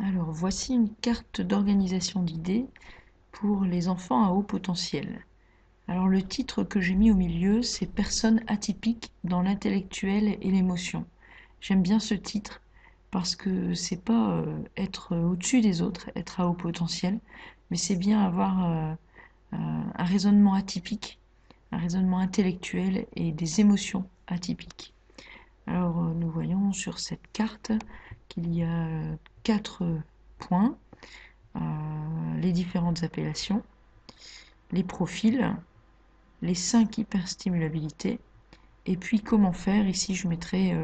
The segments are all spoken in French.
Alors, voici une carte d'organisation d'idées pour les enfants à haut potentiel. Alors, le titre que j'ai mis au milieu, c'est Personnes atypiques dans l'intellectuel et l'émotion. J'aime bien ce titre parce que c'est pas être au-dessus des autres, être à haut potentiel, mais c'est bien avoir un raisonnement atypique, un raisonnement intellectuel et des émotions atypiques. Alors, nous voyons sur cette carte qu'il y a 4 points, les différentes appellations, les profils, les 5 hyperstimulabilités, et puis comment faire. Ici, je mettrai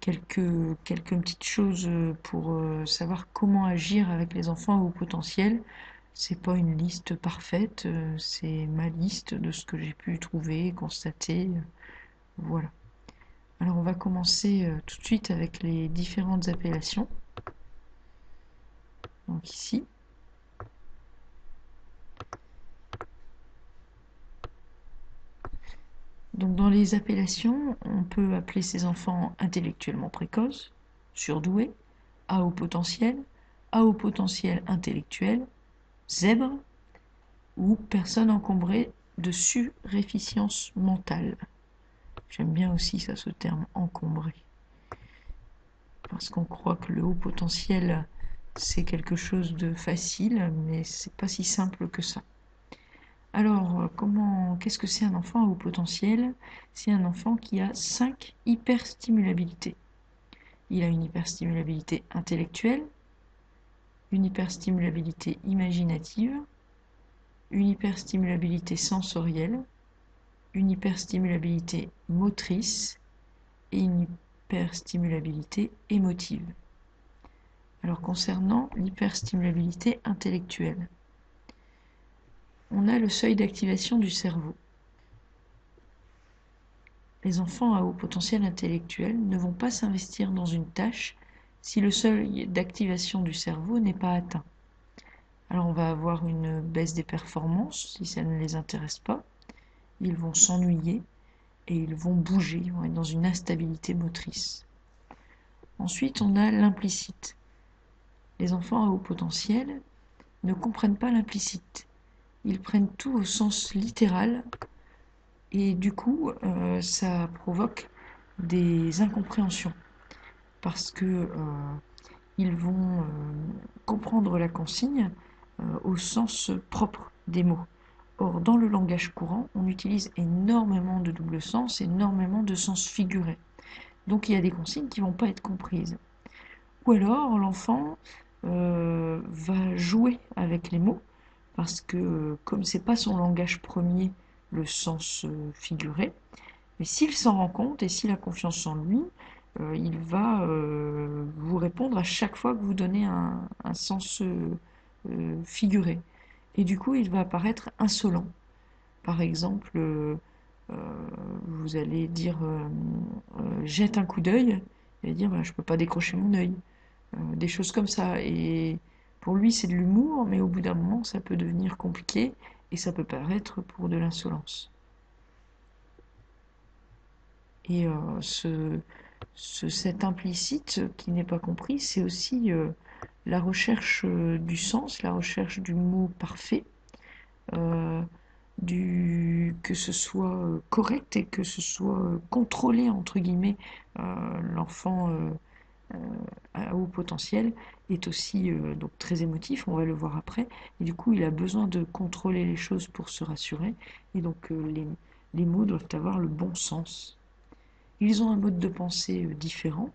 quelques petites choses pour savoir comment agir avec les enfants à haut potentiel. C'est pas une liste parfaite, c'est ma liste de ce que j'ai pu trouver, constater. Voilà. Alors on va commencer tout de suite avec les différentes appellations. Donc ici. Donc dans les appellations, on peut appeler ces enfants intellectuellement précoces, surdoués, à haut potentiel intellectuel, zèbre ou personne encombrée de suréfficience mentale. J'aime bien aussi ça, ce terme encombré. Parce qu'on croit que le haut potentiel, c'est quelque chose de facile, mais c'est pas si simple que ça. Alors, qu'est-ce que c'est un enfant à haut potentiel? C'est un enfant qui a 5 hyperstimulabilités. Il a une hyperstimulabilité intellectuelle, une hyperstimulabilité imaginative, une hyperstimulabilité sensorielle, une hyperstimulabilité motrice et une hyperstimulabilité émotive. Alors, concernant l'hyperstimulabilité intellectuelle, on a le seuil d'activation du cerveau. Les enfants à haut potentiel intellectuel ne vont pas s'investir dans une tâche si le seuil d'activation du cerveau n'est pas atteint. Alors on va avoir une baisse des performances si ça ne les intéresse pas. Ils vont s'ennuyer et ils vont bouger, ils vont être dans une instabilité motrice. Ensuite, on a l'implicite. Les enfants à haut potentiel ne comprennent pas l'implicite. Ils prennent tout au sens littéral et du coup, ça provoque des incompréhensions parce que ils vont comprendre la consigne au sens propre des mots. Or, dans le langage courant, on utilise énormément de double sens, énormément de sens figuré. Donc, il y a des consignes qui ne vont pas être comprises. Ou alors, l'enfant va jouer avec les mots, parce que comme c'est pas son langage premier, le sens figuré, mais s'il s'en rend compte et s'il a confiance en lui, il va vous répondre à chaque fois que vous donnez un sens figuré. Et du coup, il va apparaître insolent. Par exemple, vous allez dire jette un coup d'œil, il va dire bah, je ne peux pas décrocher mon œil. Des choses comme ça. Et pour lui, c'est de l'humour, mais au bout d'un moment, ça peut devenir compliqué et ça peut paraître pour de l'insolence. Et cet implicite qui n'est pas compris, c'est aussi la recherche du sens, la recherche du mot parfait, euh, que ce soit correct et que ce soit contrôlé, entre guillemets. L'enfant à haut potentiel est aussi donc très émotif, on va le voir après, et du coup il a besoin de contrôler les choses pour se rassurer, et donc les mots doivent avoir le bon sens. Ils ont un mode de pensée différent.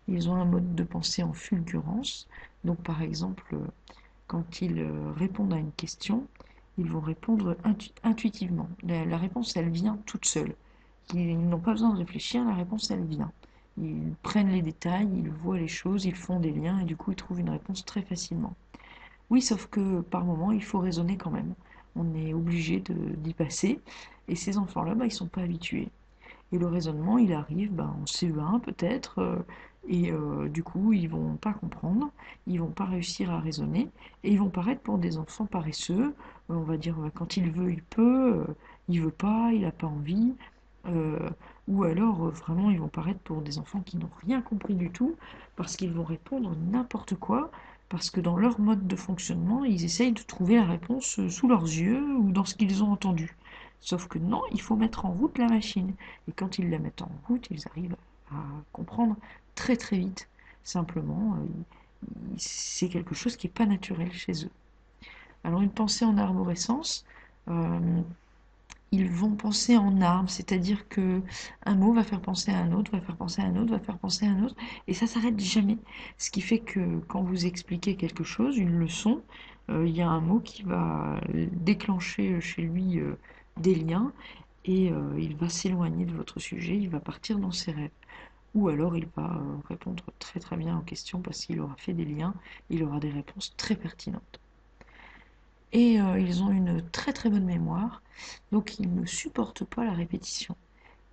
Ils ont un mode de pensée en fulgurance. Donc par exemple, quand ils répondent à une question, ils vont répondre intuitivement. La réponse, elle vient toute seule. Ils n'ont pas besoin de réfléchir, la réponse, elle vient. Ils prennent les détails, ils voient les choses, ils font des liens et du coup, ils trouvent une réponse très facilement. Oui, sauf que par moment, il faut raisonner quand même. On est obligé d'y passer. Et ces enfants-là, bah, ils ne sont pas habitués. Et le raisonnement, il arrive en CE1 peut-être, et du coup, ils vont pas comprendre, ils vont pas réussir à raisonner, et ils vont paraître pour des enfants paresseux. On va dire, quand il veut, il peut, il veut pas, il n'a pas envie. euh, ou alors, vraiment, ils vont paraître pour des enfants qui n'ont rien compris du tout, parce qu'ils vont répondre n'importe quoi, parce que dans leur mode de fonctionnement, ils essayent de trouver la réponse sous leurs yeux ou dans ce qu'ils ont entendu. Sauf que non, il faut mettre en route la machine. Et quand ils la mettent en route, ils arrivent à comprendre très très vite. Simplement, c'est quelque chose qui n'est pas naturel chez eux. Alors une pensée en arborescence, euh, ils vont penser en armes, c'est-à-dire que un mot va faire penser à un autre, va faire penser à un autre, va faire penser à un autre, et ça s'arrête jamais. Ce qui fait que quand vous expliquez quelque chose, une leçon, il y a un mot qui va déclencher chez lui des liens, et il va s'éloigner de votre sujet, il va partir dans ses rêves. Ou alors il va répondre très très bien aux questions parce qu'il aura fait des liens, il aura des réponses très pertinentes. Et ils ont une très très bonne mémoire, donc ils ne supportent pas la répétition.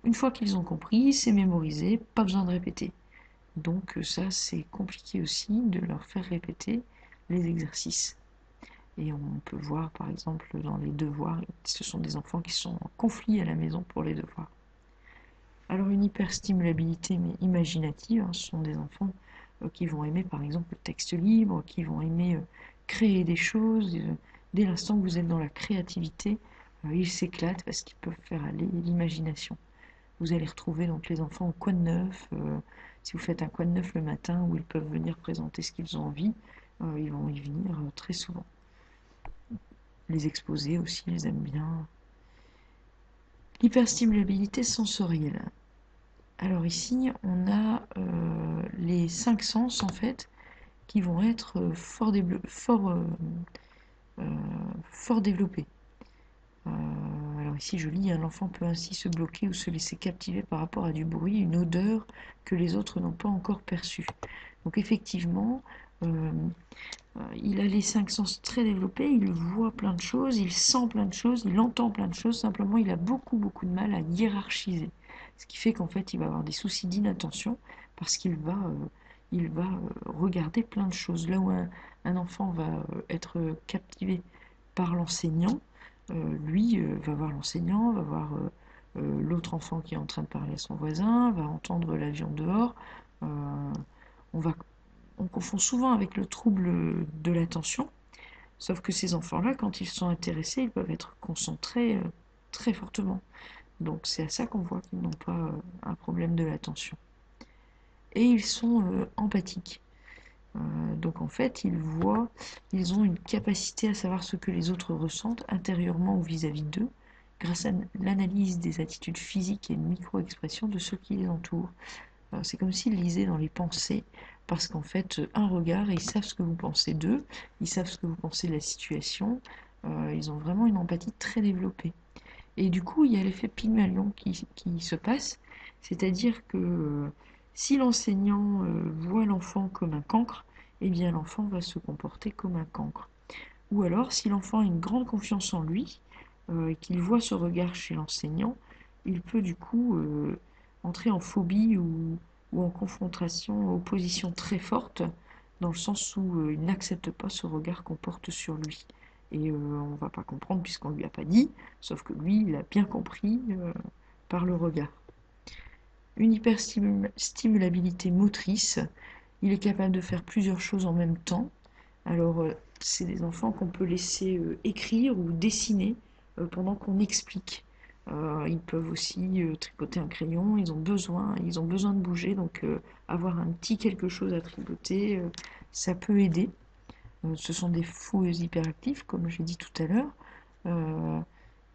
Une fois qu'ils ont compris, c'est mémorisé, pas besoin de répéter. Donc ça, c'est compliqué aussi de leur faire répéter les exercices. Et on peut voir par exemple dans les devoirs, ce sont des enfants qui sont en conflit à la maison pour les devoirs. Alors une hyperstimulabilité mais imaginative, hein, ce sont des enfants qui vont aimer par exemple le texte libre, qui vont aimer créer des choses. Dès l'instant que vous êtes dans la créativité, ils s'éclatent parce qu'ils peuvent faire aller l'imagination. Vous allez retrouver donc les enfants au coin de neuf. Si vous faites un coin de neuf le matin où ils peuvent venir présenter ce qu'ils ont envie, ils vont y venir très souvent. Les exposés aussi, ils aiment bien. L'hyperstimulabilité sensorielle. Alors ici, on a les cinq sens en fait qui vont être fort développés. Alors ici, je lis, un enfant peut ainsi se bloquer ou se laisser captiver par rapport à du bruit, une odeur que les autres n'ont pas encore perçue. Donc effectivement, il a les cinq sens très développés, il voit plein de choses, il sent plein de choses, il entend plein de choses, simplement il a beaucoup beaucoup de mal à hiérarchiser. Ce qui fait qu'en fait il va avoir des soucis d'inattention parce qu'il va regarder plein de choses. Là où un enfant va être captivé par l'enseignant, lui va voir l'enseignant, va voir l'autre enfant qui est en train de parler à son voisin, va entendre l'avion dehors. On va on confond souvent avec le trouble de l'attention, sauf que ces enfants-là, quand ils sont intéressés, ils peuvent être concentrés très fortement. Donc c'est à ça qu'on voit qu'ils n'ont pas un problème de l'attention. Et ils sont empathiques. Donc en fait, ils ont une capacité à savoir ce que les autres ressentent intérieurement ou vis-à-vis d'eux, grâce à l'analyse des attitudes physiques et micro-expressions de ceux qui les entourent. C'est comme s'ils lisaient dans les pensées, parce qu'en fait, un regard, ils savent ce que vous pensez d'eux, ils savent ce que vous pensez de la situation, ils ont vraiment une empathie très développée. Et du coup, il y a l'effet Pygmalion qui se passe, c'est-à-dire que si l'enseignant voit l'enfant comme un cancre, eh bien l'enfant va se comporter comme un cancre. Ou alors, si l'enfant a une grande confiance en lui, et qu'il voit ce regard chez l'enseignant, il peut du coup entrer en phobie ou en confrontation, opposition très forte, dans le sens où il n'accepte pas ce regard qu'on porte sur lui. Et on ne va pas comprendre puisqu'on ne lui a pas dit, sauf que lui, il a bien compris par le regard. Une hyperstimulabilité motrice, il est capable de faire plusieurs choses en même temps. Alors, c'est des enfants qu'on peut laisser écrire ou dessiner pendant qu'on explique. Ils peuvent aussi tricoter un crayon, ils ont besoin de bouger, donc avoir un petit quelque chose à tricoter, ça peut aider. Ce sont des fous hyperactifs, comme j'ai dit tout à l'heure. Euh,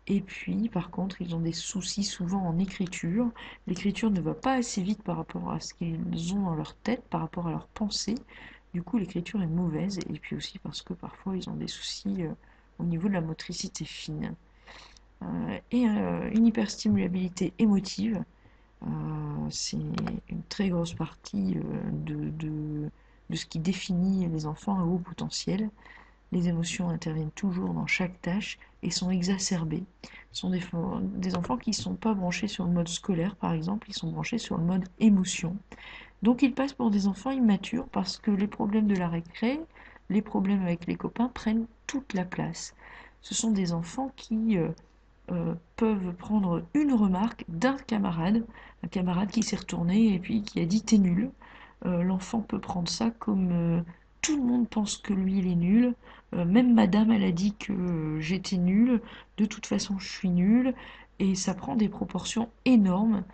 et puis, par contre, ils ont des soucis souvent en écriture. L'écriture ne va pas assez vite par rapport à ce qu'ils ont dans leur tête, par rapport à leurs pensées. Du coup, l'écriture est mauvaise. Et puis aussi parce que parfois, ils ont des soucis au niveau de la motricité fine. Une hyperstimulabilité émotive, c'est une très grosse partie de ce qui définit les enfants à haut potentiel. Les émotions interviennent toujours dans chaque tâche et sont exacerbées. Ce sont des enfants qui ne sont pas branchés sur le mode scolaire, par exemple, ils sont branchés sur le mode émotion. Donc ils passent pour des enfants immatures parce que les problèmes de la récré, les problèmes avec les copains prennent toute la place. Ce sont des enfants qui peuvent prendre une remarque d'un camarade, un camarade qui s'est retourné et puis qui a dit t'es nul. L'enfant peut prendre ça comme tout le monde pense que lui, il est nul. Même madame, elle a dit que j'étais nulle. De toute façon, je suis nulle. Et ça prend des proportions énormes.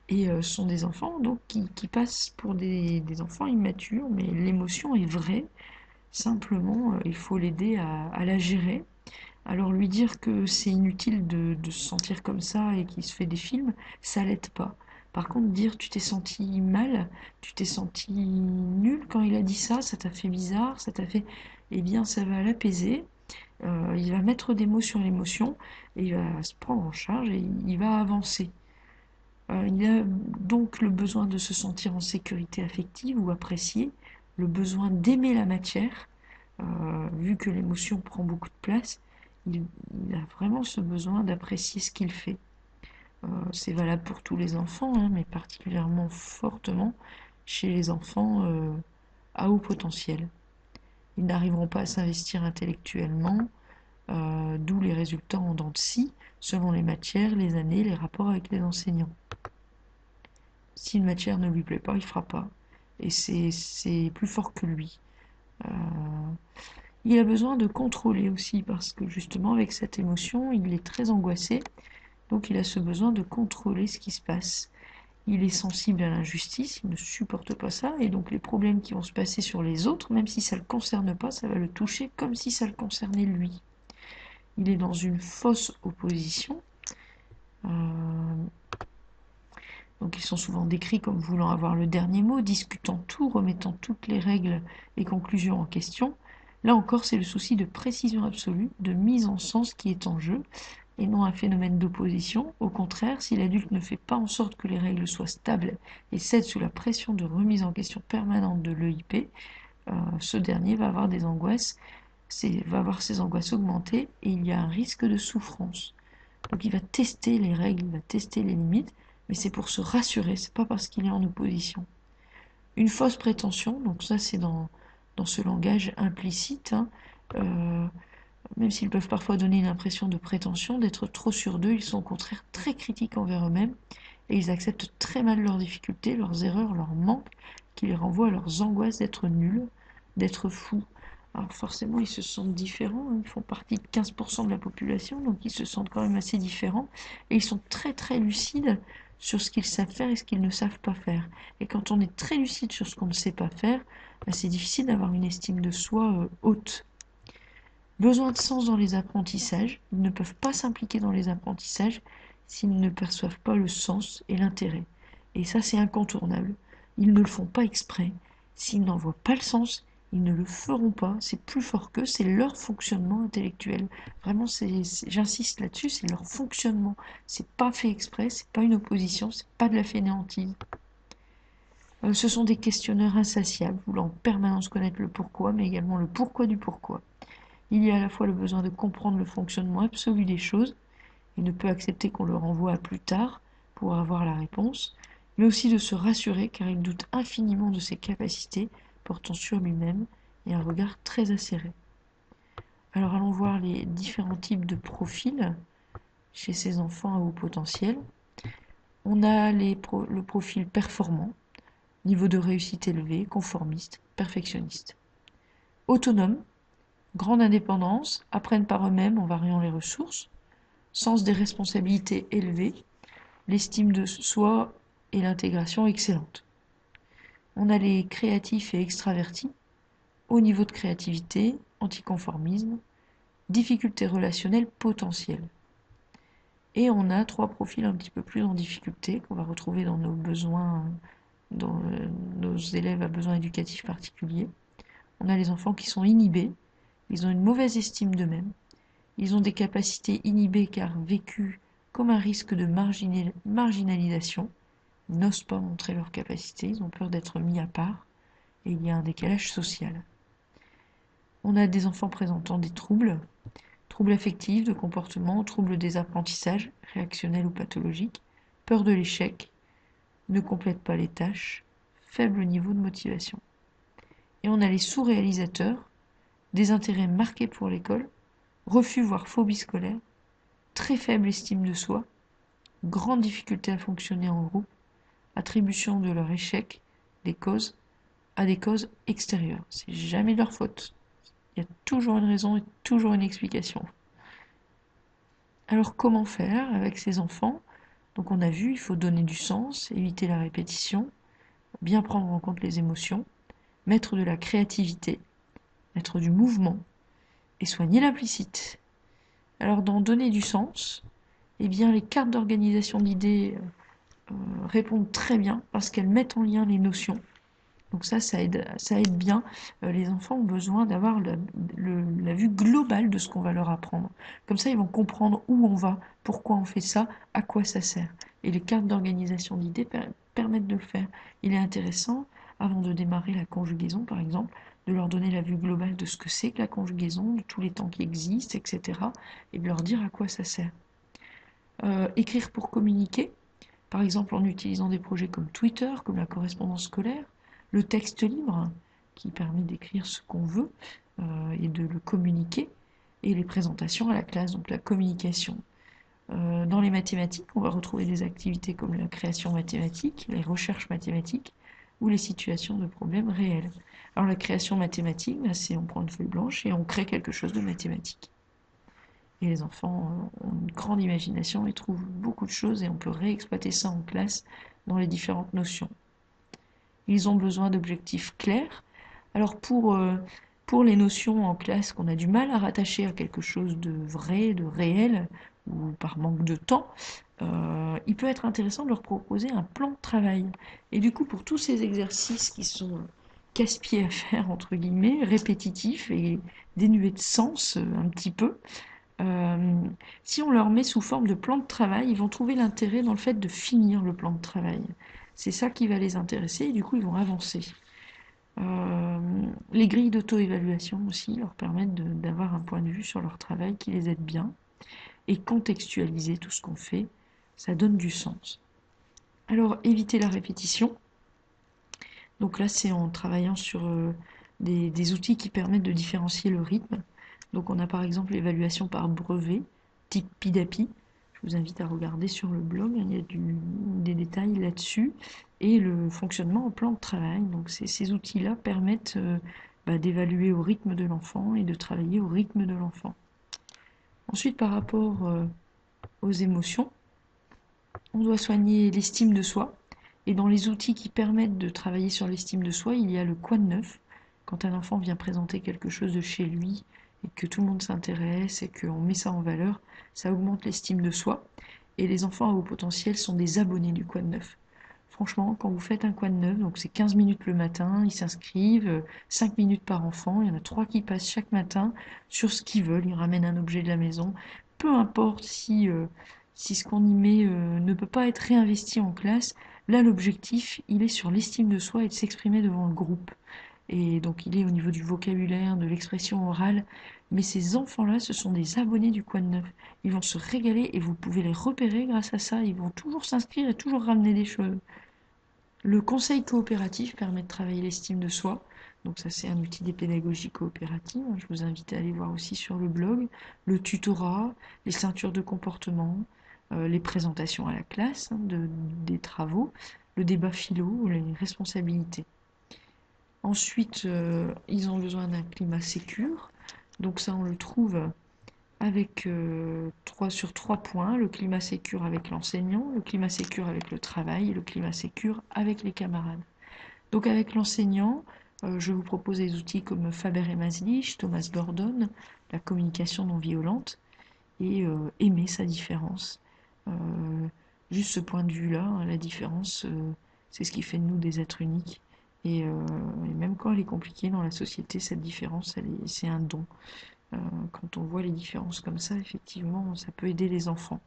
Et ce sont des enfants donc qui passent pour des enfants immatures, mais l'émotion est vraie. Simplement, il faut l'aider à la gérer. Alors lui dire que c'est inutile de se sentir comme ça et qu'il se fait des films, ça l'aide pas. Par contre, dire tu t'es senti mal, tu t'es senti nul quand il a dit ça t'a fait bizarre, ça t'a fait... Eh bien, ça va l'apaiser. Il va mettre des mots sur l'émotion et il va se prendre en charge et il va avancer. Il a donc le besoin de se sentir en sécurité affective ou apprécié, le besoin d'aimer la matière, vu que l'émotion prend beaucoup de place, il, il a vraiment ce besoin d'apprécier ce qu'il fait. C'est valable pour tous les enfants, hein, mais particulièrement fortement chez les enfants à haut potentiel. Ils n'arriveront pas à s'investir intellectuellement, d'où les résultats en dents de scie, selon les matières, les années, les rapports avec les enseignants. Si une matière ne lui plaît pas, il fera pas. Et c'est plus fort que lui. Euh, il a besoin de contrôler aussi, parce que justement, avec cette émotion, il est très angoissé. Donc il a ce besoin de contrôler ce qui se passe. Il est sensible à l'injustice, il ne supporte pas ça, et donc les problèmes qui vont se passer sur les autres, même si ça ne le concerne pas, ça va le toucher comme si ça le concernait lui. Il est dans une fausse opposition. Euh, Donc ils sont souvent décrits comme voulant avoir le dernier mot, discutant tout, remettant toutes les règles et conclusions en question. Là encore, c'est le souci de précision absolue, de mise en sens qui est en jeu, et non un phénomène d'opposition. Au contraire, si l'adulte ne fait pas en sorte que les règles soient stables et cède sous la pression de remise en question permanente de l'EIP, ce dernier va avoir des angoisses, va avoir ses angoisses augmentées, et il y a un risque de souffrance. Donc il va tester les règles, il va tester les limites, mais c'est pour se rassurer, c'est pas parce qu'il est en opposition. Une fausse prétention, donc ça c'est dans ce langage implicite, hein, euh, même s'ils peuvent parfois donner une impression de prétention, d'être trop sûrs d'eux, ils sont au contraire très critiques envers eux-mêmes et ils acceptent très mal leurs difficultés, leurs erreurs, leurs manques, qui les renvoient à leurs angoisses d'être nuls, d'être fous. Alors forcément, ils se sentent différents, hein, ils font partie de 15% de la population, donc ils se sentent quand même assez différents, et ils sont très très lucides sur ce qu'ils savent faire et ce qu'ils ne savent pas faire. Et quand on est très lucide sur ce qu'on ne sait pas faire, bah, c'est difficile d'avoir une estime de soi haute. Besoin de sens dans les apprentissages, ils ne peuvent pas s'impliquer dans les apprentissages s'ils ne perçoivent pas le sens et l'intérêt. Et ça, c'est incontournable. Ils ne le font pas exprès. S'ils n'en voient pas le sens, ils ne le feront pas. C'est plus fort qu'eux, c'est leur fonctionnement intellectuel. Vraiment, j'insiste là-dessus, c'est leur fonctionnement. C'est pas fait exprès, c'est pas une opposition, c'est pas de la fainéantise. Ce sont des questionneurs insatiables, voulant en permanence connaître le pourquoi, mais également le pourquoi du pourquoi. Il y a à la fois le besoin de comprendre le fonctionnement absolu des choses, et ne peut accepter qu'on le renvoie à plus tard pour avoir la réponse, mais aussi de se rassurer car il doute infiniment de ses capacités, portant sur lui-même et un regard très acéré. Alors allons voir les différents types de profils chez ces enfants à haut potentiel. On a le profil performant, niveau de réussite élevé, conformiste, perfectionniste. Autonome, grande indépendance, apprennent par eux-mêmes en variant les ressources, sens des responsabilités élevé, l'estime de soi et l'intégration excellente. On a les créatifs et extravertis, haut niveau de créativité, anticonformisme, difficultés relationnelles potentielles. Et on a trois profils un petit peu plus en difficulté qu'on va retrouver dans nos besoins, dans nos élèves à besoins éducatifs particuliers. On a les enfants qui sont inhibés, ils ont une mauvaise estime d'eux-mêmes, ils ont des capacités inhibées car vécues comme un risque de marginalisation, ils n'osent pas montrer leurs capacités, ils ont peur d'être mis à part, et il y a un décalage social. On a des enfants présentant des troubles, troubles affectifs, de comportement, troubles des apprentissages, réactionnels ou pathologiques, peur de l'échec, ne complètent pas les tâches, faible niveau de motivation. Et on a les sous-réalisateurs, des intérêts marqués pour l'école, refus voire phobie scolaire, très faible estime de soi, grande difficulté à fonctionner en groupe, attribution de leur échec, des causes, à des causes extérieures. C'est jamais de leur faute. Il y a toujours une raison et toujours une explication. Alors comment faire avec ces enfants? Donc on a vu, il faut donner du sens, éviter la répétition, bien prendre en compte les émotions, mettre de la créativité, mettre du mouvement et soigner l'implicite. Alors dans donner du sens, eh bien les cartes d'organisation d'idées répondent très bien parce qu'elles mettent en lien les notions. Donc ça aide bien. Les enfants ont besoin d'avoir la vue globale de ce qu'on va leur apprendre. Comme ça, ils vont comprendre où on va, pourquoi on fait ça, à quoi ça sert. Et les cartes d'organisation d'idées permettent de le faire. Il est intéressant, avant de démarrer la conjugaison, par exemple, de leur donner la vue globale de ce que c'est que la conjugaison, de tous les temps qui existent, etc. Et de leur dire à quoi ça sert. Écrire pour communiquer, par exemple en utilisant des projets comme Twitter, comme la correspondance scolaire, le texte libre, qui permet d'écrire ce qu'on veut et de le communiquer, et les présentations à la classe, donc la communication. Dans les mathématiques, on va retrouver des activités comme la création mathématique, les recherches mathématiques ou les situations de problèmes réels. Alors la création mathématique, c'est on prend une feuille blanche et on crée quelque chose de mathématique. Et les enfants ont une grande imagination et trouvent beaucoup de choses et on peut réexploiter ça en classe dans les différentes notions. Ils ont besoin d'objectifs clairs. Alors pour les notions en classe qu'on a du mal à rattacher à quelque chose de vrai, de réel, ou par manque de temps, il peut être intéressant de leur proposer un plan de travail. Et du coup, pour tous ces exercices qui sont casse-pieds à faire, entre guillemets, répétitifs et dénués de sens un petit peu, si on leur met sous forme de plan de travail, ils vont trouver l'intérêt dans le fait de finir le plan de travail. C'est ça qui va les intéresser et du coup ils vont avancer. Les grilles d'auto-évaluation aussi leur permettent d'avoir un point de vue sur leur travail qui les aide bien et contextualiser tout ce qu'on fait, ça donne du sens. Alors éviter la répétition. Donc là c'est en travaillant sur des outils qui permettent de différencier le rythme. Donc on a par exemple l'évaluation par brevet, type PIDAPI. Je vous invite à regarder sur le blog, il y a des détails là-dessus. Et le fonctionnement en plan de travail. Donc ces outils-là permettent d'évaluer au rythme de l'enfant et de travailler au rythme de l'enfant. Ensuite, par rapport aux émotions, on doit soigner l'estime de soi. Et dans les outils qui permettent de travailler sur l'estime de soi, il y a le quoi de neuf. Quand un enfant vient présenter quelque chose de chez lui et que tout le monde s'intéresse et qu'on met ça en valeur, ça augmente l'estime de soi. Et les enfants à haut potentiel sont des abonnés du quoi de neuf. Franchement, quand vous faites un quoi de neuf, donc c'est 15 minutes le matin, ils s'inscrivent, 5 minutes par enfant, il y en a 3 qui passent chaque matin sur ce qu'ils veulent, ils ramènent un objet de la maison. Peu importe si ce qu'on y met ne peut pas être réinvesti en classe, là l'objectif, il est sur l'estime de soi et de s'exprimer devant le groupe. Et donc il est au niveau du vocabulaire, de l'expression orale. Mais ces enfants-là, ce sont des abonnés du Quoi de Neuf. Ils vont se régaler et vous pouvez les repérer grâce à ça. Ils vont toujours s'inscrire et toujours ramener des choses. Le conseil coopératif permet de travailler l'estime de soi. Donc ça, c'est un outil des pédagogies coopératives. Je vous invite à aller voir aussi sur le blog. Le tutorat, les ceintures de comportement, les présentations à la classe des travaux, le débat philo, les responsabilités. Ensuite, ils ont besoin d'un climat sécure. Donc ça, on le trouve avec sur 3 points. Le climat sécure avec l'enseignant, le climat sécure avec le travail et le climat sécure avec les camarades. Donc avec l'enseignant, je vous propose des outils comme Faber et Maslich, Thomas Gordon, la communication non violente et aimer sa différence. Euh, Juste ce point de vue-là, hein, la différence, c'est ce qui fait de nous des êtres uniques. Et même quand elle est compliquée dans la société, cette différence, c'est un don. Quand on voit les différences comme ça, effectivement, ça peut aider les enfants.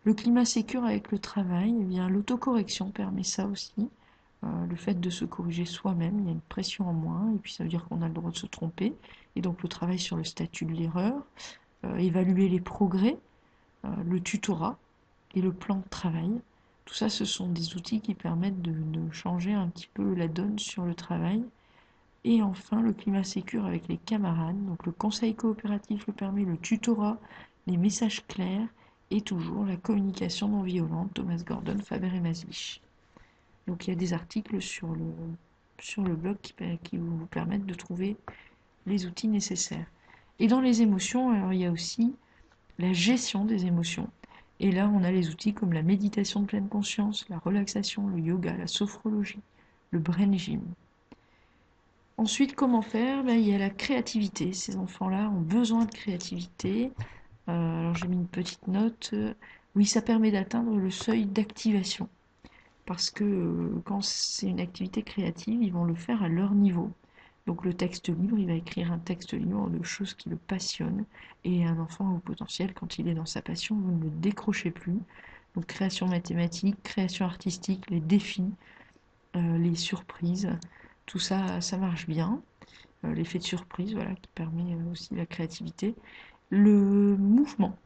Le climat sécure avec le travail, eh bien, l'autocorrection permet ça aussi. Le fait de se corriger soi-même, il y a une pression en moins, et puis ça veut dire qu'on a le droit de se tromper. Et donc le travail sur le statut de l'erreur, évaluer les progrès, le tutorat et le plan de travail. Tout ça, ce sont des outils qui permettent de changer un petit peu la donne sur le travail. Et enfin, le climat sécure avec les camarades. Donc le conseil coopératif le permet, le tutorat, les messages clairs et toujours la communication non violente, Thomas Gordon, Faber et Maslich. Donc il y a des articles sur sur le blog qui vous permettent de trouver les outils nécessaires. Et dans les émotions, alors il y a aussi la gestion des émotions. Et là, on a les outils comme la méditation de pleine conscience, la relaxation, le yoga, la sophrologie, le brain gym. Ensuite, comment faire? Il y a la créativité. Ces enfants-là ont besoin de créativité. Alors j'ai mis une petite note. Oui, ça permet d'atteindre le seuil d'activation. Parce que quand c'est une activité créative, ils vont le faire à leur niveau. Donc le texte libre, il va écrire un texte libre de choses qui le passionnent. Et un enfant au potentiel, quand il est dans sa passion, vous ne le décrochez plus. Donc création mathématique, création artistique, les défis, les surprises, tout ça, ça marche bien. L'effet de surprise, voilà, qui permet aussi la créativité. Le mouvement.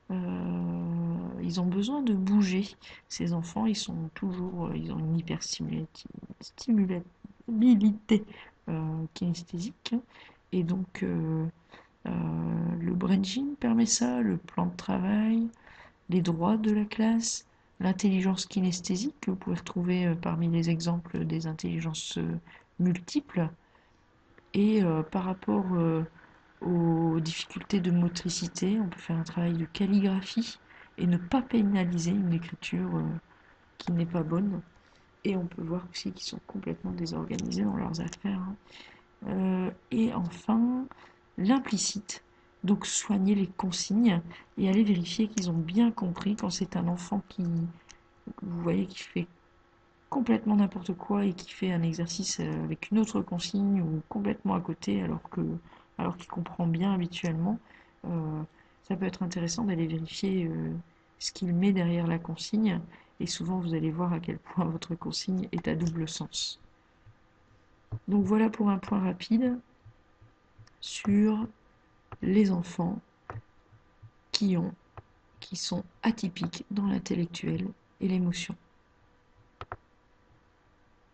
Ils ont besoin de bouger. Ces enfants, ils sont toujours, ils ont une hyperstimulabilité kinesthésique. Et donc, le brain gym permet ça, le plan de travail, les droits de la classe, l'intelligence kinesthésique, que vous pouvez retrouver parmi les exemples des intelligences multiples. Et par rapport aux difficultés de motricité, on peut faire un travail de calligraphie et ne pas pénaliser une écriture qui n'est pas bonne. Et on peut voir aussi qu'ils sont complètement désorganisés dans leurs affaires. Et enfin, l'implicite. Donc soigner les consignes et aller vérifier qu'ils ont bien compris quand c'est un enfant qui, vous voyez, qui fait complètement n'importe quoi et qui fait un exercice avec une autre consigne ou complètement à côté alors qu'il comprend bien habituellement, euh, ça peut être intéressant d'aller vérifier ce qu'il met derrière la consigne et souvent vous allez voir à quel point votre consigne est à double sens. Donc voilà pour un point rapide sur les enfants qui sont atypiques dans l'intellectuel et l'émotion.